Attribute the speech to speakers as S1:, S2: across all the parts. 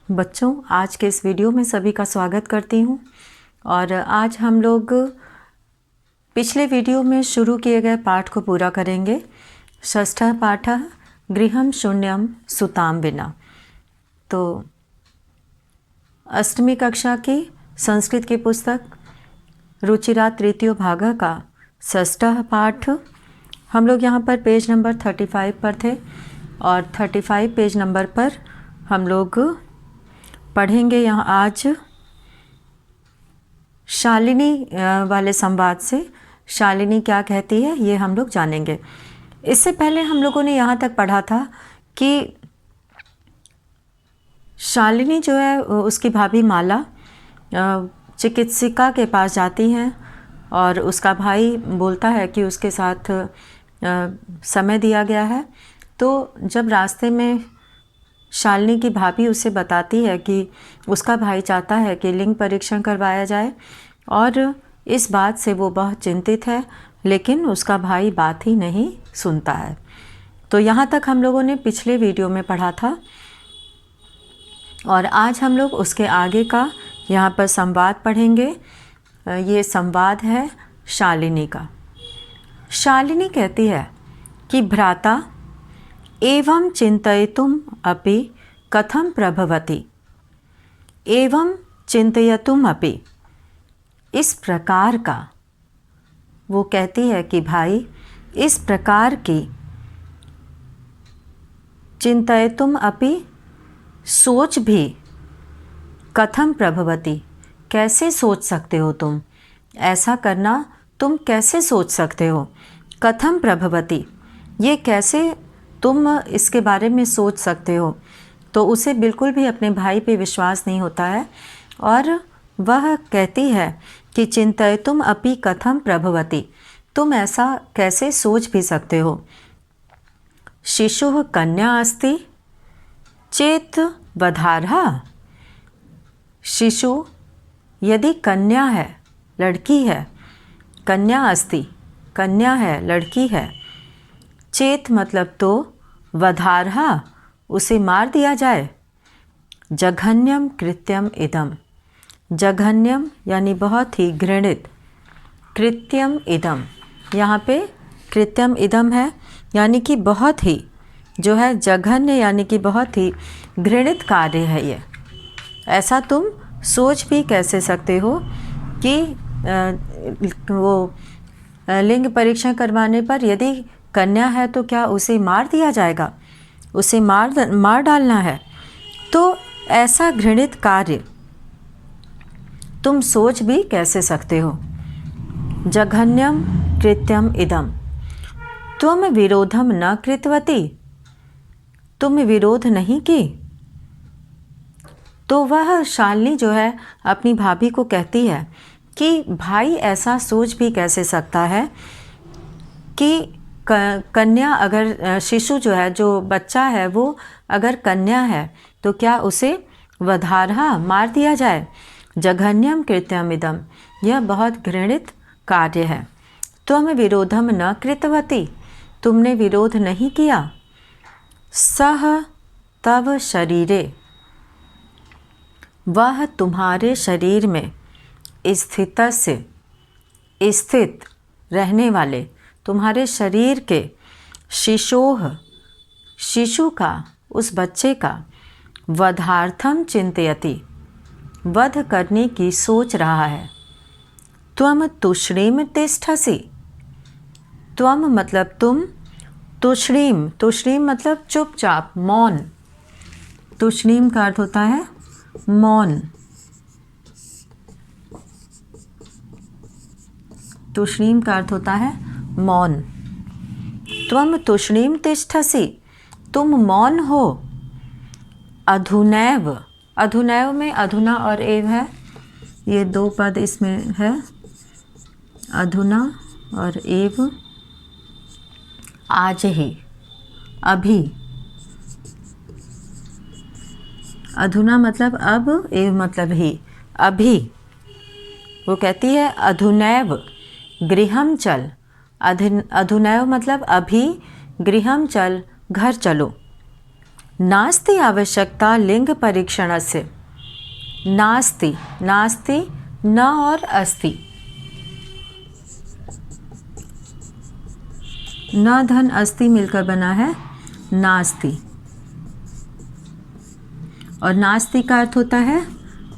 S1: बच्चों, आज के इस वीडियो में सभी का स्वागत करती हूँ। और आज हम लोग पिछले वीडियो में शुरू किए गए पाठ को पूरा करेंगे। षष्ठः पाठः गृहं शून्यं सुतां विना। तो अष्टमी कक्षा की संस्कृत की पुस्तक रुचिरा तृतीयो भागः का षष्ठः पाठ हम लोग यहाँ पर पेज नंबर 35 पर थे और 35 पेज नंबर पर हम लोग पढ़ेंगे। यहाँ आज शालिनी वाले संवाद से शालिनी क्या कहती है ये हम लोग जानेंगे। इससे पहले हम लोगों ने यहाँ तक पढ़ा था कि शालिनी जो है उसकी भाभी माला चिकित्सिका के पास जाती हैं और उसका भाई बोलता है कि उसके साथ समय दिया गया है। तो जब रास्ते में शालिनी की भाभी उसे बताती है कि उसका भाई चाहता है कि लिंग परीक्षण करवाया जाए और इस बात से वो बहुत चिंतित है, लेकिन उसका भाई बात ही नहीं सुनता है। तो यहाँ तक हम लोगों ने पिछले वीडियो में पढ़ा था और आज हम लोग उसके आगे का यहाँ पर संवाद पढ़ेंगे। ये संवाद है शालिनी का। शालिनी कहती है कि भ्राता एवं चिन्तयितुम् अपि कथं प्रभवति, एवं चिन्तयितुम् अपि, इस प्रकार का। वो कहती है कि भाई इस प्रकार की चिन्तयितुम् अपि, सोच भी, कथं प्रभवति, कैसे सोच सकते हो तुम, ऐसा करना तुम कैसे सोच सकते हो। कथं प्रभवति, ये कैसे तुम इसके बारे में सोच सकते हो। तो उसे बिल्कुल भी अपने भाई पे विश्वास नहीं होता है और वह कहती है कि चिन्तयितुम् अपि कथं प्रभवति, तुम ऐसा कैसे सोच भी सकते हो। शिशुः कन्या अस्ति चेत वधारः, शिशु यदि कन्या है, लड़की है, कन्या अस्ति, कन्या है, लड़की है, चेत मतलब तो, वधारहा उसे मार दिया जाए। जघन्यम कृत्यम इदम, जघन्यम यानी बहुत ही घृणित, कृत्यम इदम, यहाँ पे कृत्यम इदम है यानी कि बहुत ही जो है जघन्य यानी कि बहुत ही घृणित कार्य है ये। ऐसा तुम सोच भी कैसे सकते हो कि वो लिंग परीक्षण करवाने पर यदि कन्या है तो क्या उसे मार दिया जाएगा, उसे मार डालना है। तो ऐसा घृणित कार्य तुम सोच भी कैसे सकते हो। जघन्यम कृत्यम इदम त्वम विरोधम न कृतवती, तुम विरोध नहीं की। तो वह शालिनी जो है अपनी भाभी को कहती है कि भाई ऐसा सोच भी कैसे सकता है कि कन्या अगर शिशु जो है, जो बच्चा है, वो अगर कन्या है तो क्या उसे वधारहा मार दिया जाए। जघन्यम कृत्यम इदम, यह बहुत घृणित कार्य है। त्वम विरोधम न कृतवती, तुमने विरोध नहीं किया। सह तव शरीरे, वह तुम्हारे शरीर में स्थित रहने वाले, तुम्हारे शरीर के शिशोह, शिशु का, उस बच्चे का, वधार्थम चिंतयति, वध करने की सोच रहा है। त्वम तुष्णीम तिष्ठसि, त्वम मतलब तुम, तुष्णीम, तुष्णीम मतलब चुपचाप, मौन। तुष्णीम का अर्थ होता है मौन। तुष्णीम का अर्थ होता है मौन। त्वम तुष्णीम तिष्ठसि, तुम मौन हो। अधुनैव, अधुनैव में अधुना और एव है, ये दो पद इसमें है, अधुना और एव। आज ही, अभी, अधुना मतलब अब, एव मतलब ही, अभी। वो कहती है अधुनैव गृहं चल, अधुनैव मतलब अभी, गृहं चल घर चलो। नास्ति आवश्यकता लिंग परीक्षणस्य। नास्ति, नास्ति न और अस्ति, न धन अस्ति मिलकर बना है नास्ति, और नास्ति का अर्थ होता है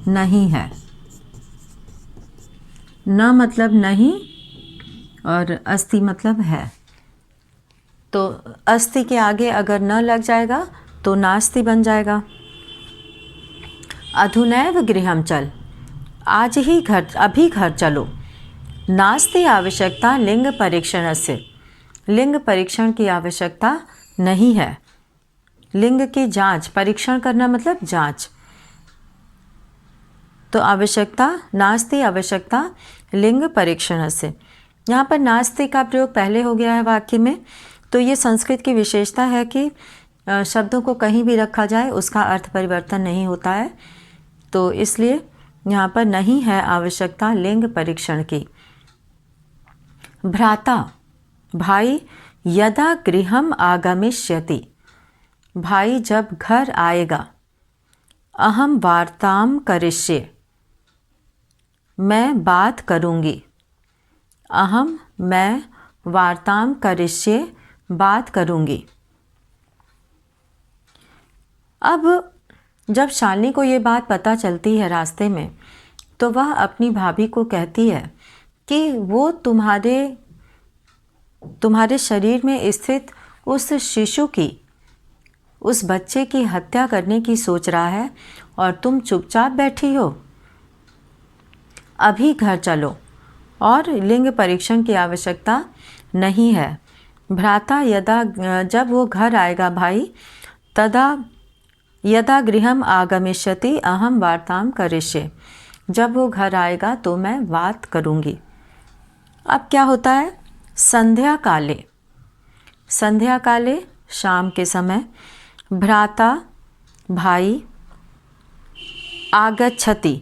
S1: नहीं है। न मतलब नहीं और अस्ति मतलब है। तो अस्ति के आगे अगर न लग जाएगा तो नास्ति बन जाएगा। अधुनैव गृहम चल, आज ही घर, अभी घर चलो। नास्ति आवश्यकता लिंग परीक्षणस्य, लिंग परीक्षण की आवश्यकता नहीं है। लिंग की जांच, परीक्षण करना मतलब जांच। तो आवश्यकता, नास्ति आवश्यकता लिंग परीक्षणस्य। यहाँ पर नास्ति का प्रयोग पहले हो गया है वाक्य में। तो ये संस्कृत की विशेषता है कि शब्दों को कहीं भी रखा जाए उसका अर्थ परिवर्तन नहीं होता है। तो इसलिए यहाँ पर नहीं है आवश्यकता लिंग परीक्षण की। भ्राता, भाई, यदा गृहम आगमिष्यति, भाई जब घर आएगा। अहम वार्ताम करिष्ये, मैं बात करूँगी। अहम, मैं, वार्ताम करिष्ये, बात करूँगी। अब जब शालिनी को ये बात पता चलती है रास्ते में, तो वह अपनी भाभी को कहती है कि वो तुम्हारे शरीर में स्थित उस शिशु की, उस बच्चे की हत्या करने की सोच रहा है और तुम चुपचाप बैठी हो। अभी घर चलो, और लिंग परीक्षण की आवश्यकता नहीं है। भ्राता यदा, जब वो घर आएगा भाई, तदा यदा गृहम आगमिष्यति अहम वार्ताम करिष्ये, जब वो घर आएगा तो मैं बात करूँगी। अब क्या होता है? संध्या काले, संध्या काले शाम के समय, भ्राता भाई, आगच्छति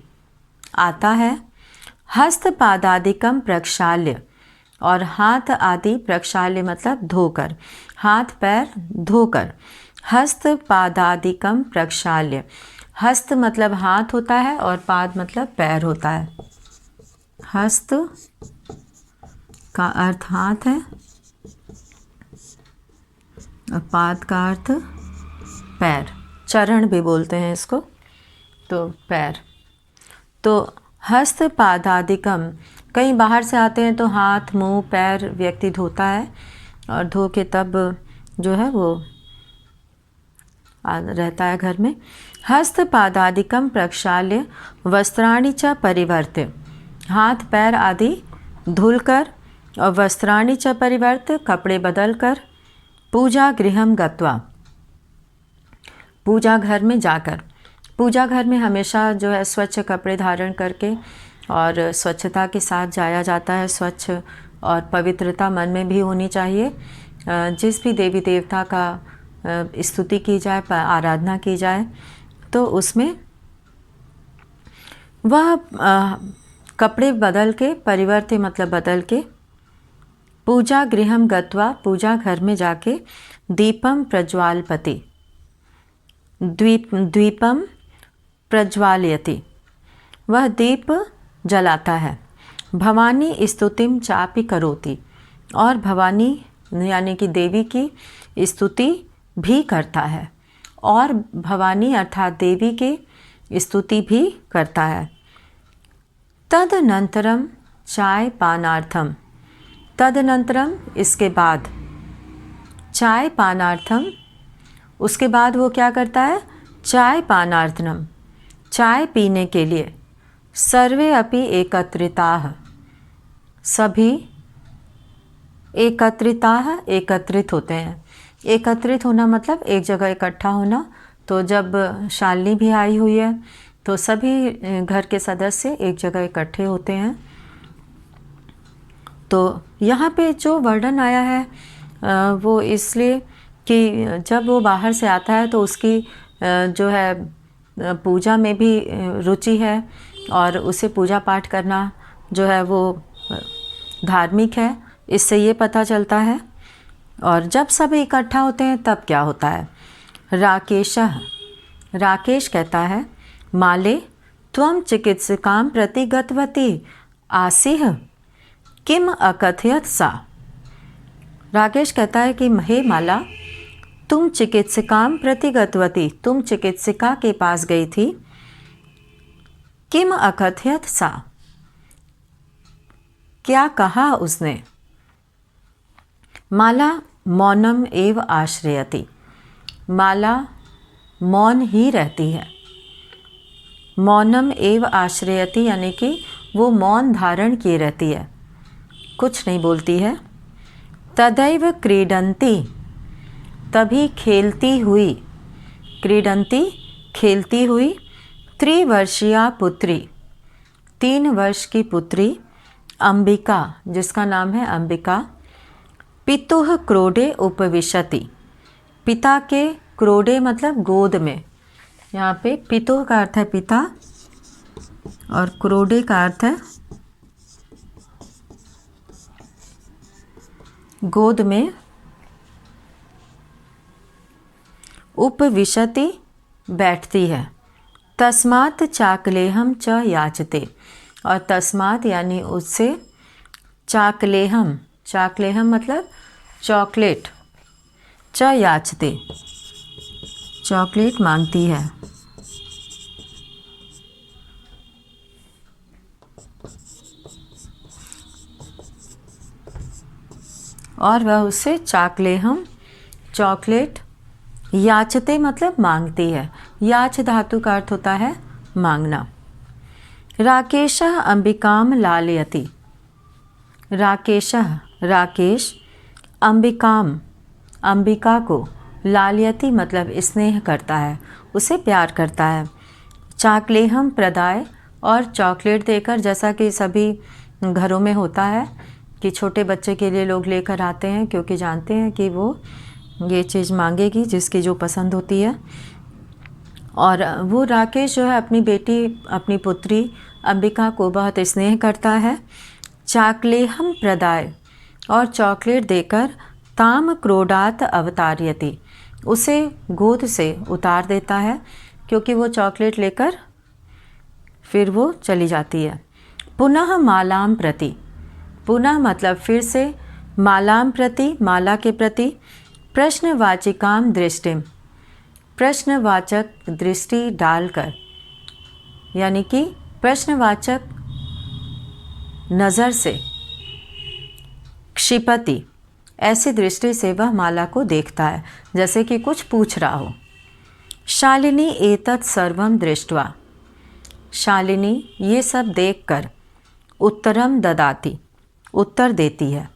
S1: आता है, हस्तपादादिकम प्रक्षाल्य, और हाथ आदि, प्रक्षाल्य मतलब धोकर, हाथ पैर धोकर। हस्त पादादिकम प्रक्षाल्य, हस्त मतलब हाथ होता है और पाद मतलब पैर होता है। हस्त का अर्थ हाथ है और पाद का अर्थ पैर, चरण भी बोलते हैं इसको, तो पैर। तो हस्त पादादिकम, कहीं बाहर से आते हैं तो हाथ मुंह पैर व्यक्ति धोता है, और धो के तब जो है वो रहता है घर में। हस्त पादादिकम प्रक्षाल्य वस्त्राणि च परिवर्त्य, हाथ पैर आदि धुलकर, और वस्त्राणि च परिवर्त्य, कपड़े बदलकर। पूजा गृहम गत्वा, पूजा घर में जाकर। पूजा घर में हमेशा जो है स्वच्छ कपड़े धारण करके और स्वच्छता के साथ जाया जाता है। स्वच्छ और पवित्रता मन में भी होनी चाहिए। जिस भी देवी देवता का स्तुति की जाए, आराधना की जाए, तो उसमें वह कपड़े बदल के, परिवर्त्य मतलब बदल के। पूजा गृहम गत्वा, पूजा घर में जाके। दीपम प्रज्वालपति, द्वीपम प्रज्वालयति, वह दीप जलाता है। भवानी स्तुतिम चापि करोति, और भवानी यानी कि देवी की स्तुति भी करता है, और भवानी अर्थात देवी की स्तुति भी करता है। तदनंतरम चाय पानार्थम, तदनंतरम इसके बाद, चाय पानार्थम उसके बाद वो क्या करता है? चाय पानार्थम, चाय पीने के लिए। सर्वे अपि एकत्रिताः, सभी एकत्रिताः, एकत्रित होते हैं। एकत्रित होना मतलब एक जगह इकट्ठा होना। तो जब शालिनी भी आई हुई है तो सभी घर के सदस्य एक जगह इकट्ठे होते हैं। तो यहाँ पे जो वर्णन आया है वो इसलिए कि जब वो बाहर से आता है तो उसकी जो है पूजा में भी रुचि है, और उसे पूजा पाठ करना जो है वो धार्मिक है, इससे ये पता चलता है। और जब सब इकट्ठा होते हैं तब क्या होता है? राकेशः, राकेश कहता है माले त्वं चिकित्सकां प्रति गतवती आसीः किम अकथयत सा। राकेश कहता है कि हे माला, तुम चिकित्सकां प्रति गतवती, तुम चिकित्सिका के पास गई थी। किम अकथयत सा, क्या कहा उसने। माला मौनम एव आश्रयति, माला मौन ही रहती है। मौनम एव आश्रयति यानी कि वो मौन धारण किए रहती है, कुछ नहीं बोलती है। तदैव क्रीडन्ति, तभी खेलती हुई, क्रीडन्ति खेलती हुई, त्रिवर्षीया पुत्री, 3 वर्ष की पुत्री, अंबिका जिसका नाम है अंबिका, पितुः क्रोडे उपविशति, पिता के क्रोडे मतलब गोद में, यहाँ पे पितुः का अर्थ है पिता और क्रोडे का अर्थ है गोद में, उपविशति बैठती है। तस्मात् चाकलेहम च याचते, और तस्मात् यानी उससे, चाकलेहम, चाकलेहम मतलब चॉकलेट, च याचते चॉकलेट मांगती है। और वह उससे चाकलेहम चॉकलेट, याचते मतलब मांगती है। याच धातु का अर्थ होता है मांगना। राकेशः अंबिकाम लालयति, राकेशः राकेश, अंबिकाम अंबिका को, लालयति मतलब स्नेह करता है, उसे प्यार करता है। चाकलेहम प्रदाय, और चॉकलेट देकर, जैसा कि सभी घरों में होता है कि छोटे बच्चे के लिए लोग लेकर आते हैं क्योंकि जानते हैं कि वो ये चीज़ मांगेगी जिसकी जो पसंद होती है। और वो राकेश जो है अपनी बेटी, अपनी पुत्री अंबिका को बहुत स्नेह करता है। चाकलेहम प्रदाय, और चॉकलेट देकर, ताम क्रोडात अवतार्यति, उसे गोद से उतार देता है क्योंकि वो चॉकलेट लेकर फिर वो चली जाती है। पुनः मालाम प्रति, पुनः मतलब फिर से, मालाम प्रति माला के प्रति, प्रश्नवाचिकाम दृष्टिम, प्रश्नवाचक दृष्टि डालकर, यानी कि प्रश्नवाचक नज़र से, क्षिपति ऐसी दृष्टि से वह माला को देखता है जैसे कि कुछ पूछ रहा हो। शालिनी एतत् सर्वं दृष्ट्वा, शालिनी ये सब देखकर, उत्तरम ददाति उत्तर देती है।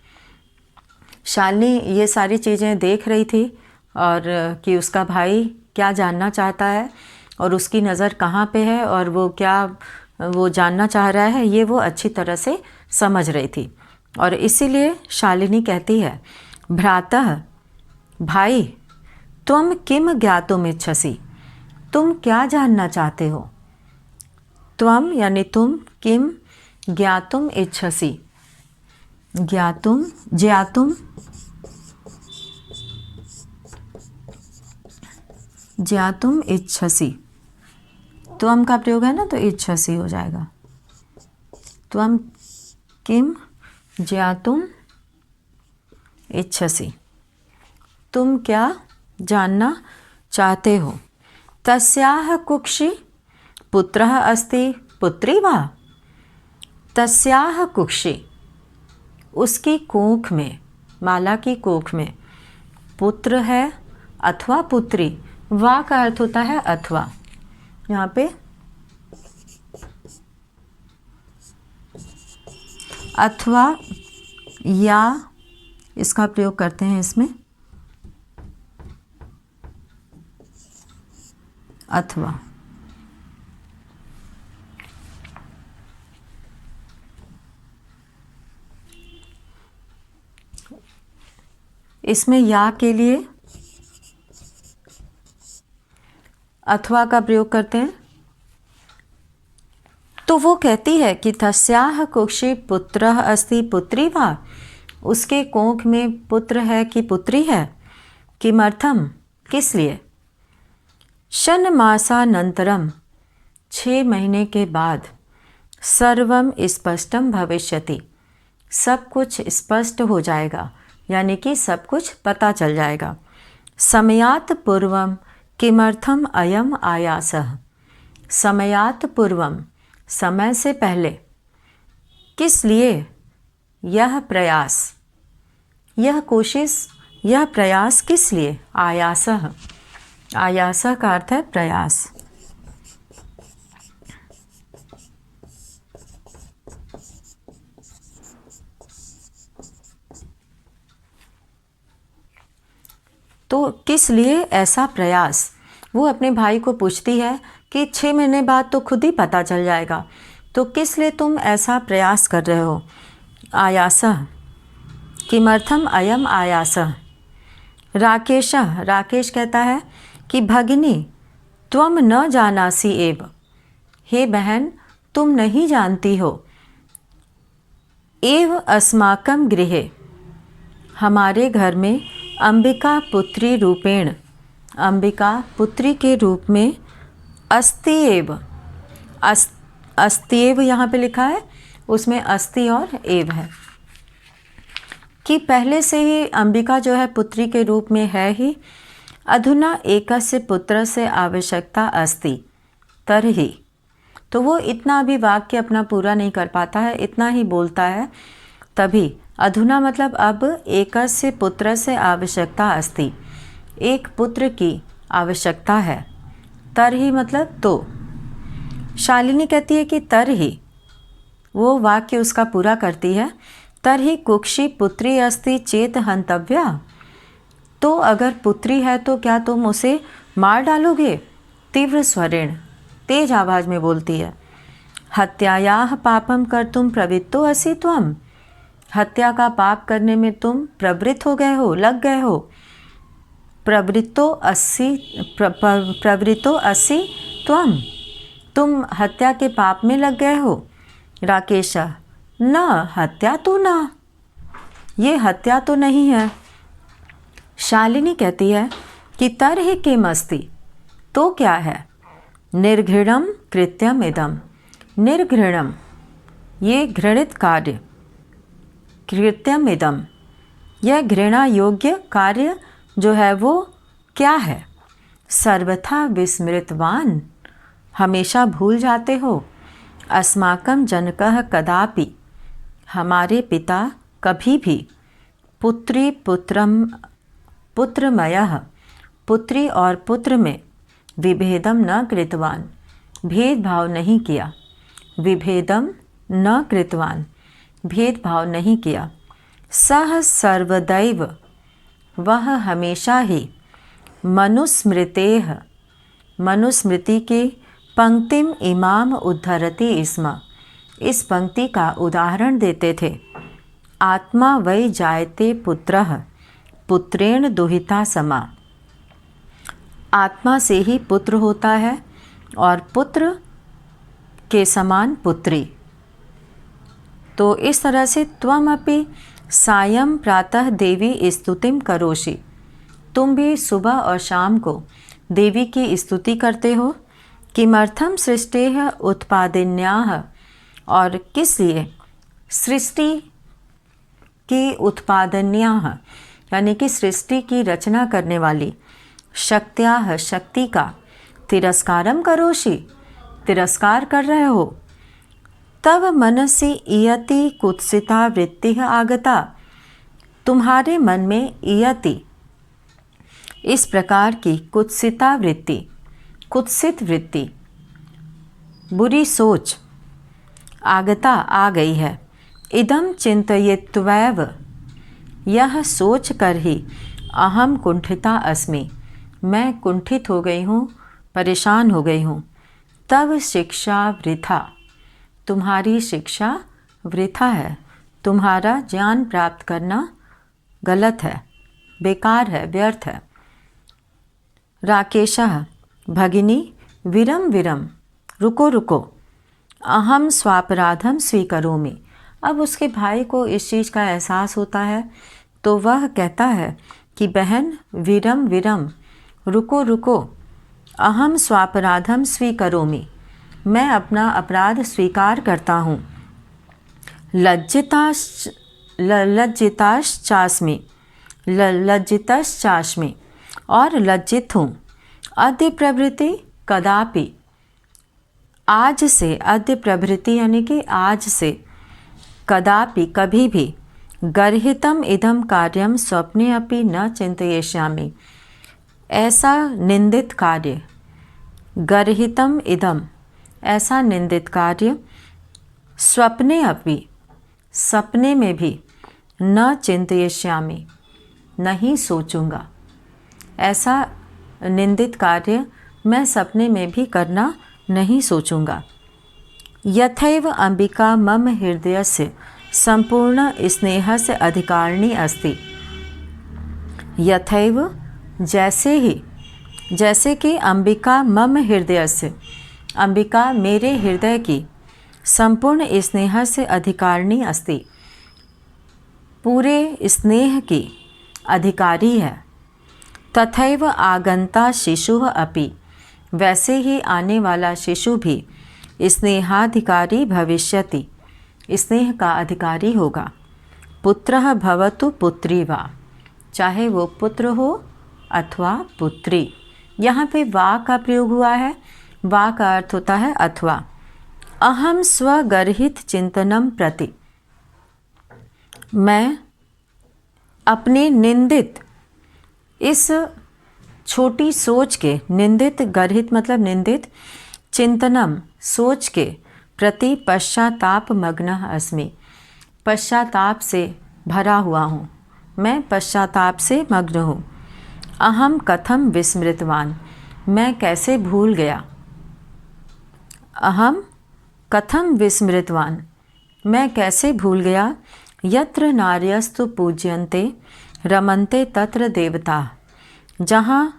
S1: शालिनी ये सारी चीज़ें देख रही थी और कि उसका भाई क्या जानना चाहता है और उसकी नज़र कहाँ पे है और वो क्या वो जानना चाह रहा है, ये वो अच्छी तरह से समझ रही थी। और इसीलिए शालिनी कहती है, भ्रातः भाई, तुम किम ज्ञातुम इच्छसि, तुम क्या जानना चाहते हो। त्वम यानी तुम, किम ज्ञातुम इच्छसि, ज्ञातुम ज्ञातुम ज्ञातुम इच्छसि, त्वम का प्रयोग है ना तो इच्छसि हो जाएगा। त्वम किम ज्ञातुम इच्छसि, तुम क्या जानना चाहते हो। तस्याह कुक्षि पुत्रः अस्ति पुत्री वा, तस्याह कुक्षि उसकी कोख में, माला की कोख में, पुत्र है अथवा पुत्री, वा का अर्थ होता है अथवा। यहाँ पे अथवा या इसका प्रयोग करते हैं इसमें, अथवा। इसमें या के लिए अथवा का प्रयोग करते हैं। तो वो कहती है कि तस्याह कुक्षि पुत्रः अस्ति पुत्री वा, उसके कोख में पुत्र है कि पुत्री है। किमर्थम किस लिए, षण्मासानन्तरं 6 महीने के बाद सर्वम स्पष्टम भविष्यति, सब कुछ स्पष्ट हो जाएगा, यानी कि सब कुछ पता चल जाएगा। समयात् पूर्वम किमर्थम अयम आयासः, समयात् पूर्वम समय से पहले, किस लिए यह प्रयास, यह कोशिश, यह प्रयास किस लिए। आयासः, आयासः का अर्थ है प्रयास। तो किस लिए ऐसा प्रयास, वो अपने भाई को पूछती है कि 6 महीने बाद तो खुद ही पता चल जाएगा, तो किस लिए तुम ऐसा प्रयास कर रहे हो। आयासः, किमर्थम अयम आयासः। राकेशः, राकेश कहता है कि भगिनी त्वम न जानासि एव, हे बहन तुम नहीं जानती हो। एव अस्माकं गृहे, हमारे घर में अंबिका पुत्री रूपेण, अंबिका पुत्री के रूप में अस्ति एव, अस्ति एव यहाँ पे लिखा है, उसमें अस्ति और एव है कि पहले से ही अंबिका जो है पुत्री के रूप में है ही। अधुना एकस्य पुत्र से आवश्यकता अस्ति तरहि, तो वो इतना भी वाक्य अपना पूरा नहीं कर पाता है, इतना ही बोलता है। तभी अधुना मतलब अब एकस्य पुत्र से आवश्यकता अस्ति, एक पुत्र की आवश्यकता है। तरहि मतलब तो। शालिनी कहती है कि तरहि, वो वाक्य उसका पूरा करती है। तरहि कुक्षी पुत्री अस्ति चेत हंतव्या, तो अगर पुत्री है तो क्या तुम उसे मार डालोगे। तीव्र स्वरेण, तेज आवाज में बोलती है। हत्यायाः पापम कर्तुम प्रवृत्तो असि त्वम, हत्या का पाप करने में तुम प्रवृत्त हो गए हो, लग गए हो। प्रवृत्तो असि त्वम, तुम हत्या के पाप में लग गए हो। राकेश, न हत्या तो न, ये हत्या तो नहीं है। शालिनी कहती है कि तरहि किम अस्ति, तो क्या है। निर्घृणम कृत्यम इदम, निर्घृणम ये घृणित कार्य, कृत्यम इदम यह घृणा योग्य कार्य जो है वो क्या है। सर्वथा विस्मृतवान, हमेशा भूल जाते हो। अस्माकं जनकः कदापि, हमारे पिता कभी भी। पुत्री पुत्रमयः, पुत्री और पुत्र में विभेदम न कृतवान, भेदभाव नहीं किया। विभेदम न कृतवान, भेदभाव नहीं किया। सह सर्वदैव, वह हमेशा ही। मनुस्मृतेः, मनुस्मृति के पंक्तिम इमाम उद्धरति स्म, इस पंक्ति का उदाहरण देते थे। आत्मा वै जायते पुत्रः पुत्रेण दुहिता समा, आत्मा से ही पुत्र होता है और पुत्र के समान पुत्री। तो इस तरह से त्वमपि सायं प्रातः देवी स्तुतिम करोषि, तुम भी सुबह और शाम को देवी की स्तुति करते हो। किमर्थम सृष्टेः उत्पादिन्याः, और किस लिए सृष्टि की उत्पादन्याः, यानी कि सृष्टि की रचना करने वाली शक्त्याः, शक्ति का तिरस्कारम करोषि, तिरस्कार कर रहे हो। तव मनसि इयति कुत्सिता वृत्ति आगता, तुम्हारे मन में इयति इस प्रकार की कुत्सिता वृत्ति, कुत्सित वृत्ति, बुरी सोच आगता आ गई है। इदम चिंतयित्वैव, यह सोच कर ही अहम कुंठिता अस्मि, मैं कुंठित हो गई हूँ, परेशान हो गई हूँ। तब शिक्षा वृथा, तुम्हारी शिक्षा वृथा है, तुम्हारा ज्ञान प्राप्त करना गलत है, बेकार है, व्यर्थ है। राकेशः, भगिनी विरम विरम, रुको रुको। अहम स्वापराधम स्वीकरोमि, अब उसके भाई को इस चीज़ का एहसास होता है तो वह कहता है कि बहन विरम विरम, रुको रुको। अहम स्वापराधम स्वीकरोमि, मैं अपना अपराध स्वीकार करता हूँ। लज्जितश्चास्मि, और लज्जित हूँ। अद्य प्रभृति कदापि, आज से, अद्य प्रभृति यानी कि आज से, कदापि कभी भी, गर्हितम इदम कार्यम स्वप्ने अपि न चिंतयिष्यामि, ऐसा निंदित कार्य, गर्हितम इदम, ऐसा निंदित कार्य, स्वप्ने अपि, सपने में भी, न चिंतयिष्यामि, नहीं सोचूंगा, ऐसा निंदित कार्य मैं सपने में भी करना नहीं सोचूंगा। यथैव अंबिका मम हृदयस्य संपूर्ण स्नेहस्य अधिकारिणी अस्ति, यथैव, जैसे ही, जैसे कि अंबिका मम हृदयस्य, अंबिका मेरे हृदय की, संपूर्ण स्नेह से अधिकारिणी अस्ति, पूरे स्नेह की अधिकारी है। तथैव आगंता शिशुः अपि, वैसे ही आने वाला शिशु भी स्नेहाधिकारी भविष्यति, स्नेह का अधिकारी होगा। पुत्रः भवतु पुत्री वा, चाहे वो पुत्र हो अथवा पुत्री। यहाँ पे वा का प्रयोग हुआ है। वा का अर्थ होता है अथवा। अहम स्वगर्हित चिंतनम प्रति, मैं अपने निंदित इस छोटी सोच के, निंदित, गर्हित मतलब निंदित, चिंतनम सोच के प्रति पश्चाताप मग्न अस्मि, पश्चाताप से भरा हुआ हूँ, मैं पश्चाताप से मग्न हूँ। अहम कथम विस्मृतवान, मैं कैसे भूल गया। अहम कथम विस्मृतवान, मैं कैसे भूल गया। यत्र नार्यस्तु पूज्यन्ते रमन्ते तत्र देवता, जहाँ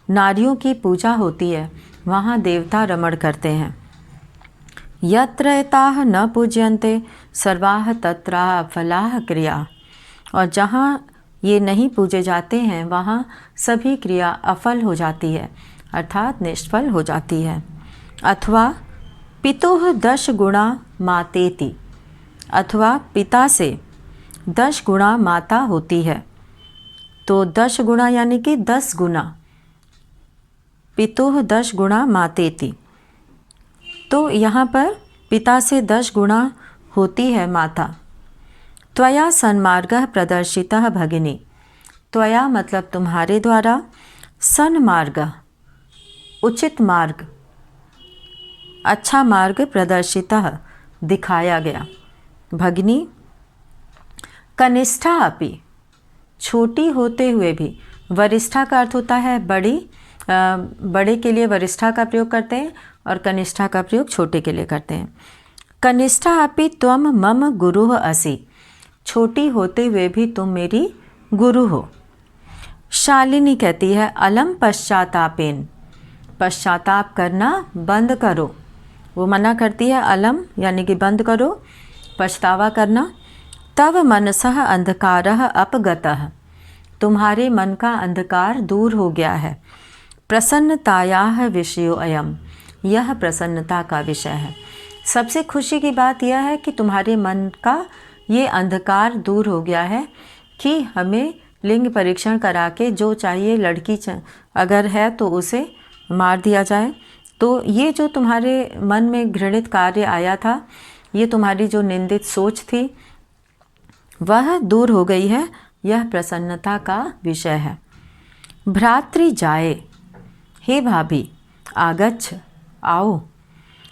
S1: नारियों की पूजा होती है वहाँ देवता रमण करते हैं। यत्र एताः न पूज्यन्ते सर्वाः तत्राः अफलाः क्रिया, और जहाँ ये नहीं पूजे जाते हैं वहाँ सभी क्रिया अफल हो जाती है, अर्थात निष्फल हो जाती है। अथवा पितुः 10 गुणा मातेति, अथवा पिता से 10 गुणा माता होती है। तो 10 गुणा यानी कि 10 गुना, पितुः 10 गुणा मातेति, तो यहाँ पर पिता से 10 गुणा होती है माता। त्वया सन्मार्गः प्रदर्शितः भगिनी, त्वया मतलब तुम्हारे द्वारा, सन्मार्गः उचित मार्ग, अच्छा मार्ग, प्रदर्शितः दिखाया गया। भगिनी कनिष्ठा अपि, छोटी होते हुए भी, वरिष्ठा का अर्थ होता है बड़ी, बड़े के लिए वरिष्ठा का प्रयोग करते हैं और कनिष्ठा का प्रयोग छोटे के लिए करते हैं। कनिष्ठा अपि त्वम मम गुरुः असि, छोटी होते हुए भी तुम मेरी गुरु हो। शालिनी कहती है अलम पश्चातापेन, पश्चाताप करना बंद करो। वो मना करती है अलम यानी कि बंद करो, पछतावा करना। तव मनसः अंधकारः अपगतः, तुम्हारे मन का अंधकार दूर हो गया है। प्रसन्नतायाः विषयो अयम, यह प्रसन्नता का विषय है। सबसे खुशी की बात यह है कि तुम्हारे मन का ये अंधकार दूर हो गया है कि हमें लिंग परीक्षण करा के जो चाहिए लड़की अगर है तो उसे मार दिया जाए। तो ये जो तुम्हारे मन में घृणित कार्य आया था, ये तुम्हारी जो निंदित सोच थी वह दूर हो गई है, यह प्रसन्नता का विषय है। भ्रातृ जाए, हे भाभी आगच्छ, आओ।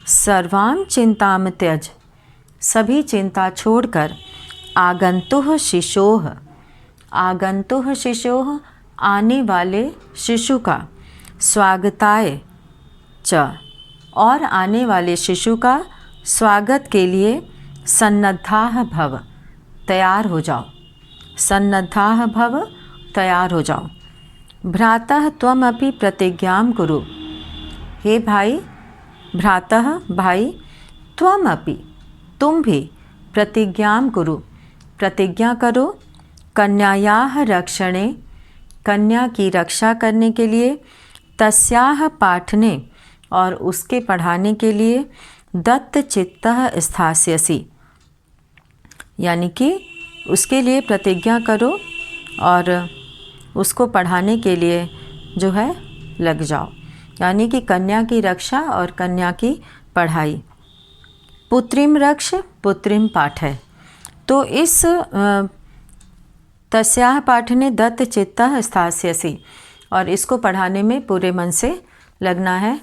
S1: सर्वां चिंताम त्यज, सभी चिंता छोड़कर। आगंतुः शिशोः, आगंतुः शिशोः आने वाले शिशु का। स्वागताय च, और आने वाले शिशु का स्वागत के लिए। सन्नद्धाः भव, तैयार हो जाओ। सन्नद्धाः भव, तैयार हो जाओ। भ्रातः त्वम अपि प्रतिज्ञां कुरु, हे भाई, भ्रातः भाई, त्वम अपि तुम भी, प्रतिज्ञां कुरु प्रतिज्ञा करो। कन्यायाः रक्षणे, कन्या की रक्षा करने के लिए। तस्याह पाठने और उसके पढ़ाने के लिए दत्त चित्तः स्थास्यसि, यानी कि उसके लिए प्रतिज्ञा करो और उसको पढ़ाने के लिए जो है लग जाओ, यानी कि कन्या की रक्षा और कन्या की पढ़ाई। पुत्रिम रक्ष पुत्रिम पाठ है। तो इस तस्याह पाठने दत्त चित्तः स्थास्यसि, और इसको पढ़ाने में पूरे मन से लगना है।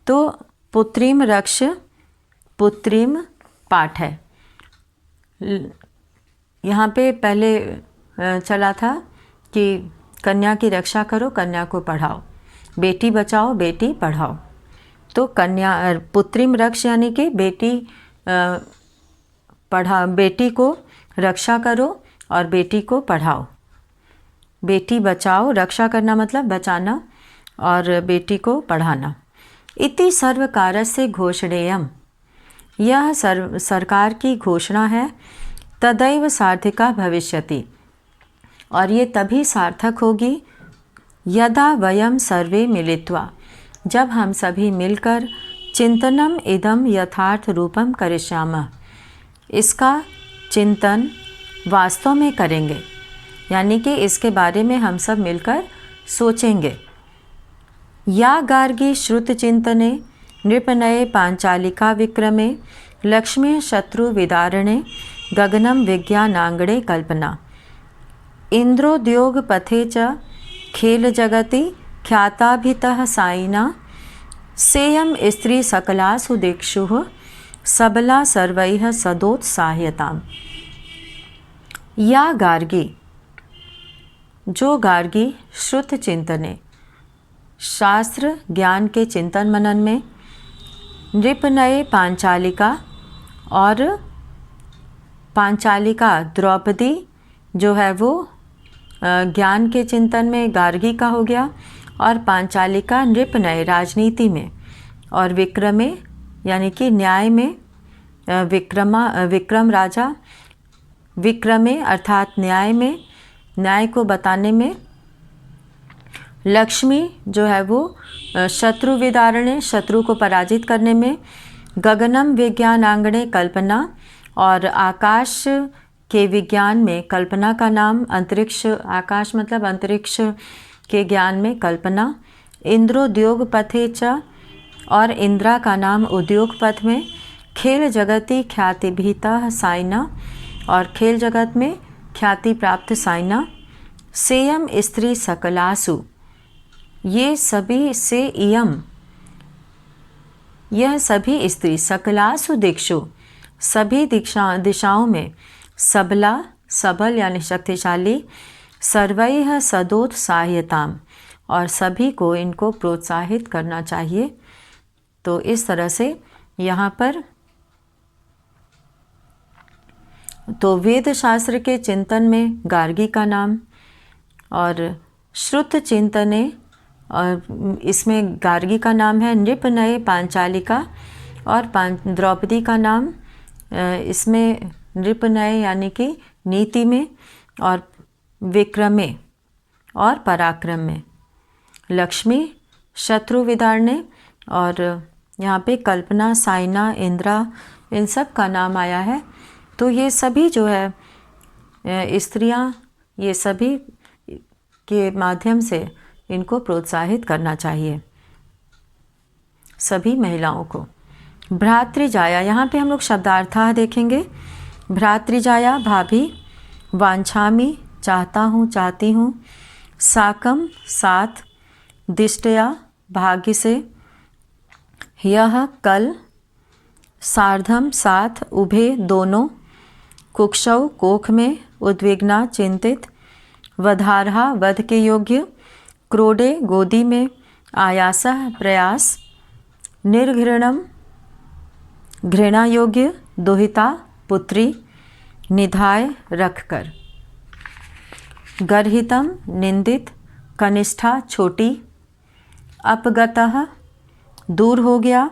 S1: तो पुत्रिम रक्ष पुत्रिम पाठ है। यहाँ पे पहले चला था कि कन्या की रक्षा करो, कन्या को पढ़ाओ, बेटी बचाओ बेटी पढ़ाओ। तो कन्या पुत्रिम रक्ष यानी कि बेटी को रक्षा करो और बेटी को पढ़ाओ। बेटी बचाओ, रक्षा करना मतलब बचाना, और बेटी को पढ़ाना। इति सर्वकारस्य घोषणेयम्, यह सरकार की घोषणा है। तदैव सार्थिका भविष्यति, और ये तभी सार्थक होगी। यदा वयम सर्वे मिलित्वा, जब हम सभी मिलकर चिंतनम इदम यथार्थ रूपम करिष्यामः, इसका चिंतन वास्तव में करेंगे, यानी कि इसके बारे में हम सब मिलकर सोचेंगे। या गार्गी श्रुत चिंतने नृपनये पांचालिका विक्रमे लक्ष्मी शत्रु विदारणे गगनम विज्ञानांगणे कल्पना इंद्रोद्योग पथे च खेल जगति ख्याताभितः साइना सेयम स्त्री सकलासु दिक्षुः सबला सर्वैः सदोत्साह्यताम्। या गार्गी, जो गार्गी श्रुत चिंतने, शास्त्र ज्ञान के चिंतन मनन में, नृपनये पांचालिका, और पांचालिका द्रौपदी जो है वो ज्ञान के चिंतन में गार्गी का हो गया, और पांचालिका नृपनय राजनीति में, और विक्रमे यानी कि न्याय में, विक्रम राजा, विक्रमे अर्थात न्याय में, न्याय को बताने में, लक्ष्मी जो है वो शत्रु विदारणे शत्रु को पराजित करने में, गगनम विज्ञानांगणे कल्पना, और आकाश के विज्ञान में कल्पना का नाम, अंतरिक्ष, आकाश मतलब अंतरिक्ष के ज्ञान में कल्पना, इंद्रोद्योग पथे च, और इंद्रा का नाम उद्योग पथ में, खेल जगति ख्यातिभीता साइना, और खेल जगत में ख्याति प्राप्त साइना, सेयम स्त्री सकलासु, ये सभी से इयम, यह सभी स्त्री, सकलासु दिक्षु, सभी दिशाओं में, सबला सबल यानी शक्तिशाली, सर्वैः सदोत्साह्यताम्, और सभी को इनको प्रोत्साहित करना चाहिए। तो इस तरह से यहाँ पर तो वेद शास्त्र के चिंतन में गार्गी का नाम, और श्रुत चिंतने, और इसमें गार्गी का नाम है, नृपनये पांचालिका, और द्रौपदी का नाम इसमें नृपनय यानी कि नीति में, और विक्रमे और पराक्रम में, लक्ष्मी शत्रु विदारणे, और यहाँ पे कल्पना, साइना, इंद्रा, इन सब का नाम आया है। तो ये सभी जो है स्त्रियाँ, ये सभी के माध्यम से इनको प्रोत्साहित करना चाहिए, सभी महिलाओं को। भ्रातृजाया, यहाँ पे हम लोग शब्दार्थाः देखेंगे। भ्रातृजाया भाभी, वांछामि चाहता हूँ, चाहती हूँ, साकम साथ, दिष्टया भाग्य से, यह कल, सार्धम साथ, उभे दोनों, कुक्षौ कोख में, उद्विग्ना चिंतित, वधारहा वध के योग्य, क्रोडे गोदी में, आयासः प्रयास, निर्घृणम घृणा योग्य, दुहिता पुत्री, निधाय रखकर, गर्हितम निंदित, कनिष्ठा छोटी, अपगतः दूर हो गया,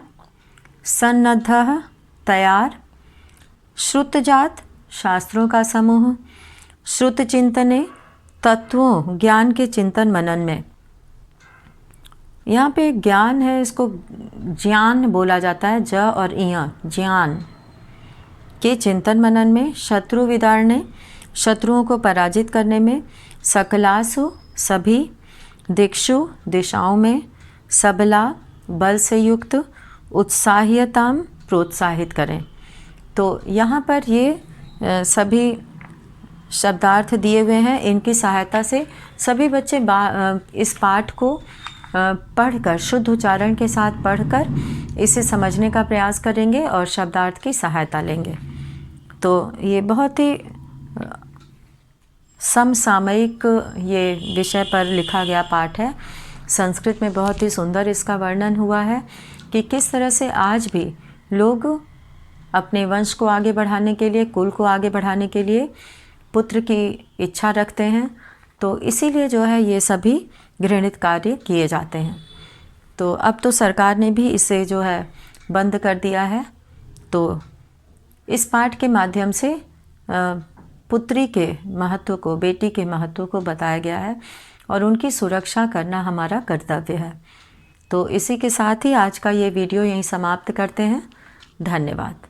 S1: सन्नद्धः तैयार, श्रुतजात शास्त्रों का समूह, श्रुत चिंतने तत्वों ज्ञान के चिंतन मनन में, यहाँ पे ज्ञान है, इसको ज्ञान बोला जाता है, ज और इया, ज्ञान के चिंतन मनन में, शत्रु विदारणे, शत्रुओं को पराजित करने में, सकलासु सभी, दिक्षु दिशाओं में, सबला बल से युक्त, उत्साह्यताम प्रोत्साहित करें। तो यहाँ पर ये सभी शब्दार्थ दिए हुए हैं, इनकी सहायता से सभी बच्चे इस पाठ को पढ़कर, शुद्ध उच्चारण के साथ पढ़कर इसे समझने का प्रयास करेंगे और शब्दार्थ की सहायता लेंगे। तो ये बहुत ही समसामयिक ये विषय पर लिखा गया पाठ है। संस्कृत में बहुत ही सुंदर इसका वर्णन हुआ है कि किस तरह से आज भी लोग अपने वंश को आगे बढ़ाने के लिए, कुल को आगे बढ़ाने के लिए पुत्र की इच्छा रखते हैं। तो इसीलिए जो है ये सभी घृणित कार्य किए जाते हैं। तो अब तो सरकार ने भी इसे जो है बंद कर दिया है। तो इस पाठ के माध्यम से पुत्री के महत्व को, बेटी के महत्व को बताया गया है और उनकी सुरक्षा करना हमारा कर्तव्य है। तो इसी के साथ ही आज का ये वीडियो यहीं समाप्त करते हैं। धन्यवाद।